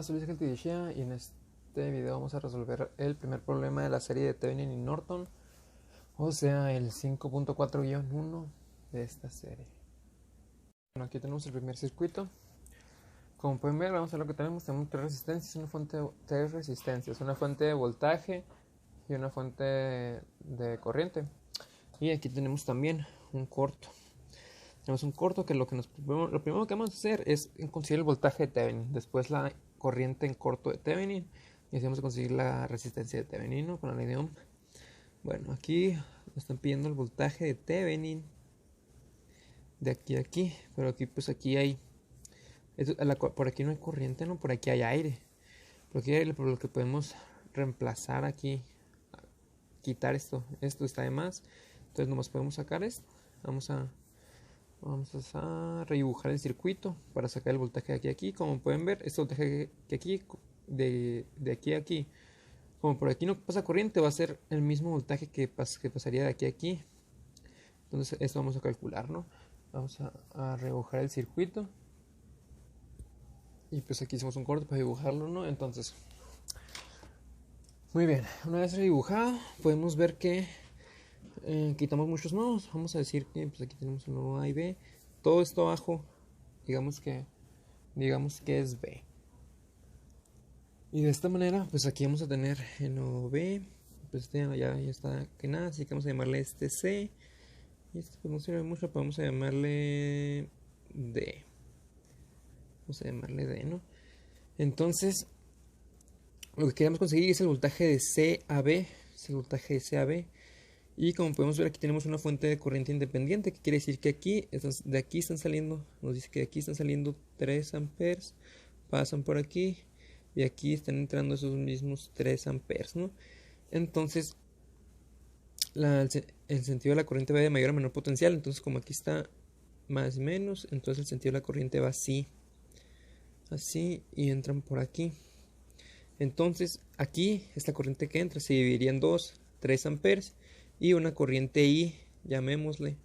Soy Luis Gentilicia y en este video vamos a resolver el primer problema de la serie de Thevenin y Norton, o sea, el 5.4-1 de esta serie. Bueno, aquí tenemos el primer circuito. Como pueden ver, vamos a ver lo que tenemos. Tenemos tres resistencias, una fuente de voltaje y una fuente de corriente. Y aquí tenemos también un corto. Tenemos un corto que lo primero que vamos a hacer es conseguir el voltaje de Thevenin, después la corriente en corto de Thevenin y así vamos a conseguir la resistencia de Thevenin, ¿no? Con la ley de Ohm. Bueno, aquí nos están pidiendo el voltaje de Thevenin de aquí a aquí, pero aquí pues aquí hay por aquí no hay corriente, ¿no? Por aquí hay aire. Por aquí hay aire, por lo que podemos reemplazar aquí, quitar esto está de más, entonces nomás podemos sacar esto. Vamos a redibujar el circuito para sacar el voltaje de aquí a aquí. Como pueden ver, este voltaje de aquí, de aquí a aquí, como por aquí no pasa corriente, va a ser el mismo voltaje que pasaría de aquí a aquí. Entonces esto vamos a calcular, ¿no? Vamos a redibujar el circuito. Y pues aquí hicimos un corte para dibujarlo, ¿no? Entonces, muy bien, una vez redibujado, podemos ver que quitamos muchos nodos. Vamos a decir que pues aquí tenemos un nodo A y B. Todo esto abajo, digamos que es B. Y de esta manera, pues aquí vamos a tener el nodo B. Pues ya está que nada, así que vamos a llamarle este C. Y este pues no sirve mucho, pero vamos a llamarle D. Vamos a llamarle D, ¿no? Entonces, lo que queremos conseguir es el voltaje de C a B. Es el voltaje de C a B. Y como podemos ver, aquí tenemos una fuente de corriente independiente, que quiere decir que aquí, de aquí están saliendo, nos dice que de aquí están saliendo 3 amperes, pasan por aquí y aquí están entrando esos mismos 3 amperes, ¿no? Entonces, el sentido de la corriente va de mayor a menor potencial. Entonces, como aquí está más y menos, entonces el sentido de la corriente va así, y entran por aquí. Entonces, aquí esta corriente que entra se dividiría en dos, 3 amperes y una corriente I, llamémosle,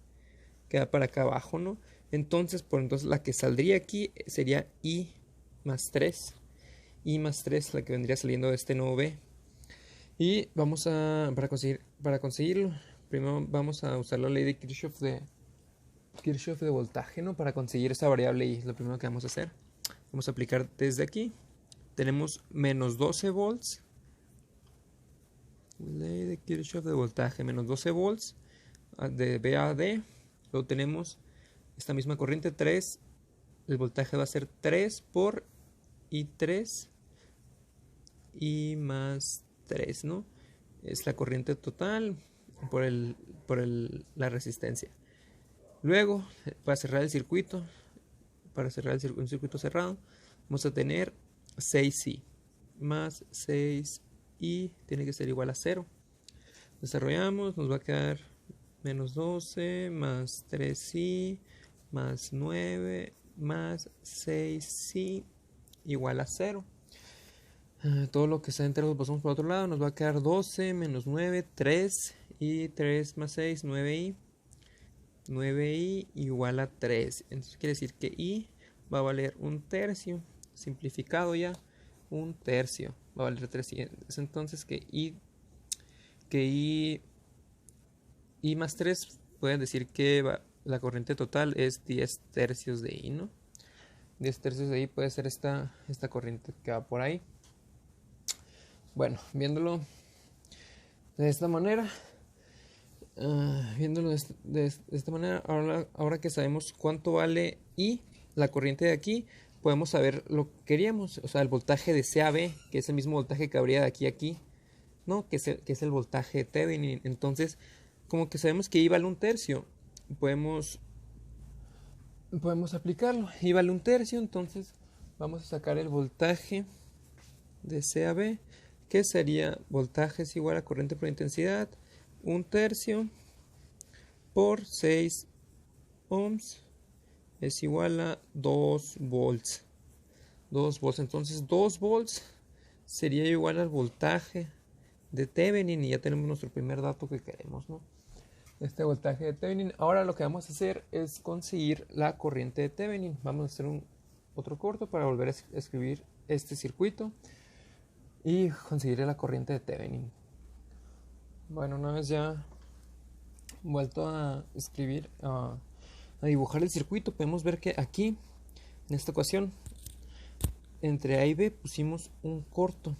que va para acá abajo, ¿no? Entonces, la que saldría aquí sería I más 3. I más 3, la que vendría saliendo de este nodo B. Y para conseguirlo, primero vamos a usar la ley de Kirchhoff de voltaje, ¿no? Para conseguir esa variable I, es lo primero que vamos a hacer. Vamos a aplicar desde aquí. Tenemos menos 12 volts. Ley de Kirchhoff de voltaje, menos 12 volts de B a D. Luego tenemos esta misma corriente 3. El voltaje va a ser 3 por I3 y más 3, ¿no? Es la corriente total por la resistencia. Luego, para cerrar el circuito, un circuito cerrado, vamos a tener 6i más 6i tiene que ser igual a 0. Desarrollamos, nos va a quedar menos 12 más 3i más 9 más 6i igual a 0. Todo lo que está entre los pasamos por otro lado, nos va a quedar 12 menos 9, 3 y 3 más 6, 9i. 9i igual a 3. Entonces quiere decir que i va a valer un tercio. Simplificado ya, un tercio va a valer 3. Entonces que i más 3 puede decir que la corriente total es 10 tercios de i, ¿no? 10 tercios de i puede ser esta corriente que va por ahí. Bueno, viéndolo de esta manera, ahora que sabemos cuánto vale I, la corriente de aquí, podemos saber lo que queríamos, o sea, el voltaje de C a B, que es el mismo voltaje que habría de aquí a aquí, ¿no? Que es el voltaje de Thevenin. Entonces, como que sabemos que I vale un tercio, podemos aplicarlo. I vale un tercio, entonces vamos a sacar el voltaje de C a B, que sería voltaje es igual a corriente por intensidad, un tercio por 6 ohms es igual a 2 volts. 2 volts, entonces 2 volts sería igual al voltaje de Thevenin y ya tenemos nuestro primer dato que queremos, ¿no? Este voltaje de Thevenin. Ahora lo que vamos a hacer es conseguir la corriente de Thevenin. Vamos a hacer otro corto para volver a escribir este circuito y conseguiré la corriente de Thevenin. Bueno, una vez ya vuelto a escribir, a dibujar el circuito, podemos ver que aquí, en esta ocasión, entre A y B pusimos un corto,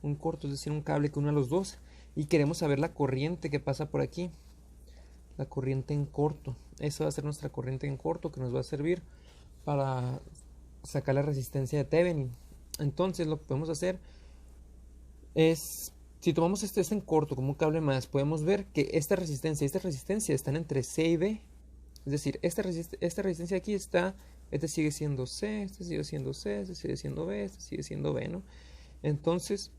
es decir, un cable que une a los dos, y queremos saber la corriente que pasa por aquí, la corriente en corto. Eso va a ser nuestra corriente en corto, que nos va a servir para sacar la resistencia de Thevenin. Entonces lo que podemos hacer es, si tomamos este en corto como un cable más, podemos ver que esta resistencia y esta resistencia están entre C y B. Es decir, esta resistencia aquí está, este sigue siendo C, este sigue siendo C, este sigue siendo B, este sigue siendo B, ¿no? Entonces,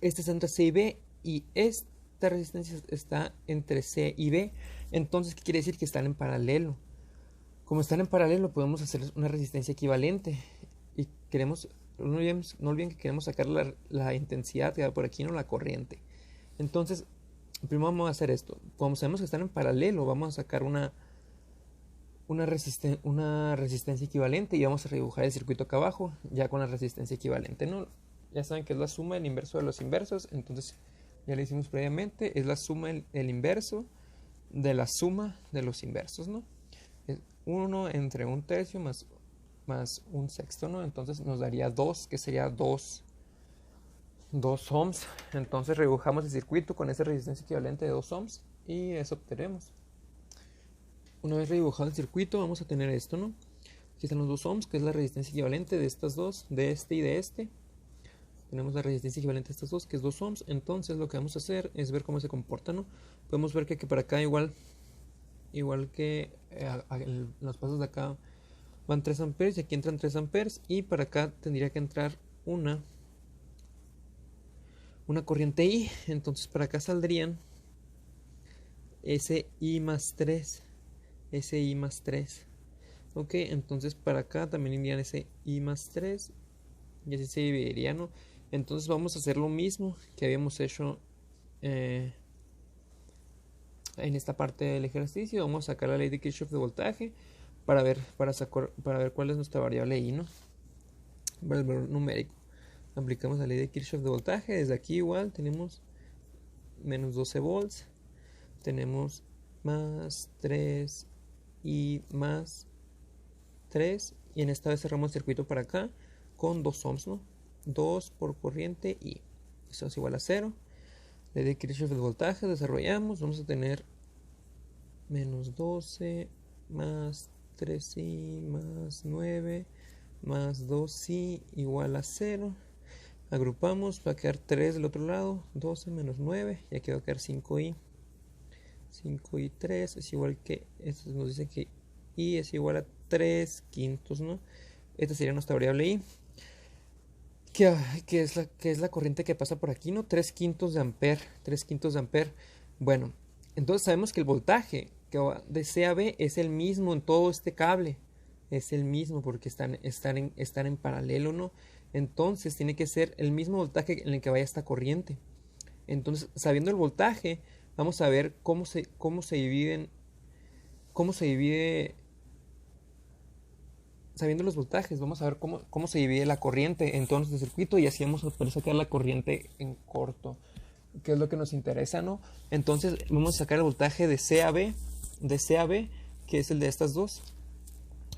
este está entre C y B y esta resistencia está entre C y B. Entonces, ¿qué quiere decir? Que están en paralelo. Como están en paralelo, podemos hacer una resistencia equivalente. Y queremos, no olviden que queremos sacar la intensidad que va por aquí, no la corriente. Entonces, primero vamos a hacer esto. Como sabemos que están en paralelo, vamos a sacar una resistencia equivalente y vamos a redibujar el circuito acá abajo ya con la resistencia equivalente, ¿no? Ya saben que es la suma del inverso de los inversos, entonces ya lo hicimos previamente, es la suma el inverso de la suma de los inversos, ¿no? Es 1 entre 1/3 más 1/6, ¿no? Entonces nos daría 2, que sería 2 ohms. Entonces redibujamos el circuito con esa resistencia equivalente de 2 ohms y eso obtenemos. Una vez redibujado el circuito, vamos a tener esto, ¿no? Aquí están los 2 ohms, que es la resistencia equivalente de estas dos, de este y de este. Tenemos la resistencia equivalente de estas dos, que es 2 ohms. Entonces lo que vamos a hacer es ver cómo se comporta, ¿no? Podemos ver que para acá igual que en los pasos de acá van 3 amperes y aquí entran 3 amperes. Y para acá tendría que entrar una corriente I. Entonces para acá saldrían SI más 3. SI más 3. Ok, entonces para acá también irían SI más 3. Y así se dividiría, ¿no? Entonces vamos a hacer lo mismo que habíamos hecho en esta parte del ejercicio. Vamos a sacar la ley de Kirchhoff de voltaje para ver cuál es nuestra variable I, ¿no? Para el valor numérico. Aplicamos la ley de Kirchhoff de voltaje. Desde aquí igual tenemos menos 12 volts. Tenemos más 3 y más 3. Y en esta vez cerramos el circuito para acá con 2 ohms, ¿no? 2 por corriente I. Esto es igual a 0. Ley de Kirchhoff del voltaje, desarrollamos. Vamos a tener menos 12 más 3i más 9 más 2i igual a 0. Agrupamos, va a quedar 3 del otro lado, 12 menos 9, y aquí va a quedar 5i. 5i 3 es igual que, esto nos dice que i es igual a 3 quintos, ¿no? Esta sería nuestra variable i, que es la corriente que pasa por aquí, ¿no? 3 quintos de ampere, 3 quintos de ampere. Bueno, entonces sabemos que el voltaje que va de C a B es el mismo en todo este cable, es el mismo porque están en paralelo, ¿no? Entonces tiene que ser el mismo voltaje en el que vaya esta corriente. Entonces, sabiendo el voltaje, vamos a ver cómo se divide, sabiendo los voltajes, vamos a ver cómo se divide la corriente en todo nuestro circuito, y así vamos a poder sacar la corriente en corto, que es lo que nos interesa, ¿no? Entonces vamos a sacar el voltaje de C a B, que es el de estas dos.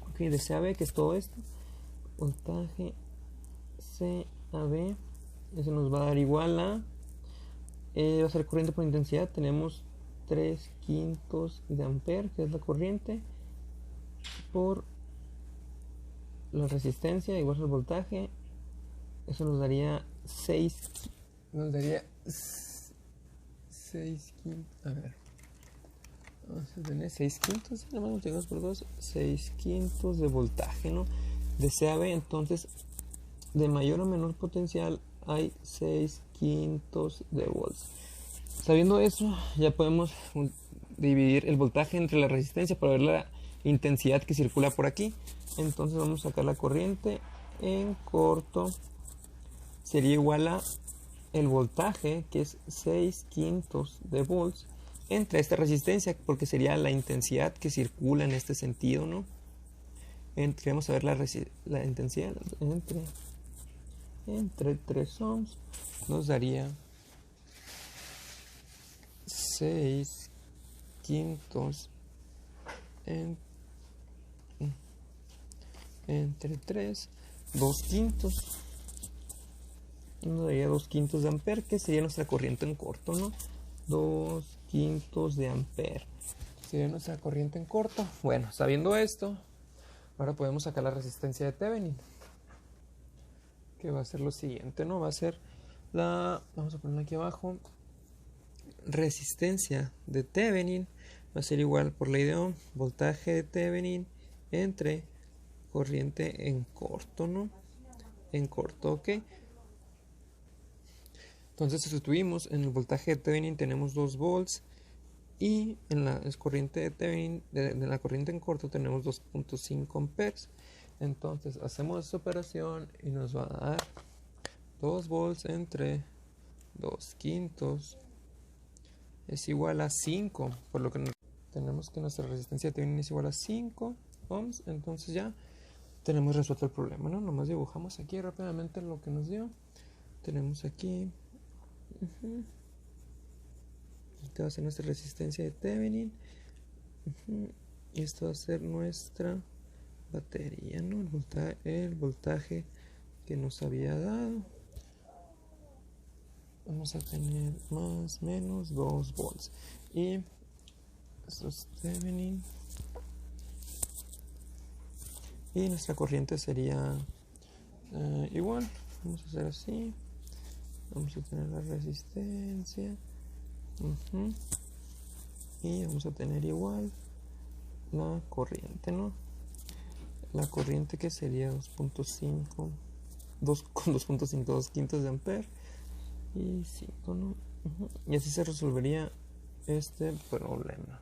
Ok, de C a B, que es todo esto. Voltaje C a B, eso nos va a dar igual a, va a ser corriente por intensidad. Tenemos 3 quintos de ampere, que es la corriente, por la resistencia igual al voltaje. Eso nos daría 6 quintos. A ver, vamos a tener 6 quintos, nada más multiplicamos por 2, 6 quintos de voltaje, ¿no? De C a B. Entonces, de mayor a menor potencial hay 6 quintos de volts. Sabiendo eso, ya podemos dividir el voltaje entre la resistencia para ver la intensidad que circula por aquí. Entonces vamos a sacar la corriente en corto. Sería igual a el voltaje, que es 6 quintos de volts, entre esta resistencia, porque sería la intensidad que circula en este sentido, ¿no? Vamos a ver la intensidad entre 3 ohms nos daría 6 quintos entre 3, 2 quintos. Nos daría 2 quintos de ampere, que sería nuestra corriente en corto, ¿no? 2 quintos de ampere sería nuestra corriente en corto. Bueno, sabiendo esto, ahora podemos sacar la resistencia de Thevenin, que va a ser lo siguiente, ¿no? Va a ser vamos a ponerla aquí abajo, resistencia de Thevenin va a ser igual por ley de Ohm, voltaje de Thevenin entre corriente en corto, ¿no? En corto, ¿ok? Entonces sustituimos, en el voltaje de Thevenin tenemos 2 volts y en la corriente de Thevenin, de la corriente en corto, tenemos 2.5 amperes. Entonces hacemos esta operación y nos va a dar 2 volts entre 2 quintos es igual a 5, por lo que tenemos que nuestra resistencia de Thevenin es igual a 5 ohms. Entonces ya tenemos resuelto el problema, ¿no? Nomás dibujamos aquí rápidamente lo que nos dio. Tenemos aquí esta va a ser nuestra resistencia de Thevenin. Y esto va a ser nuestra batería, ¿no? El voltaje que nos había dado. Vamos a tener más o menos 2 volts. Y esto es Thevenin. Y nuestra corriente sería igual. Vamos a hacer así. Vamos a tener la resistencia. Y vamos a tener igual la corriente, ¿no? La corriente que sería 2.5, 2 quintos de ampere y 5, ¿no? Y así se resolvería este problema.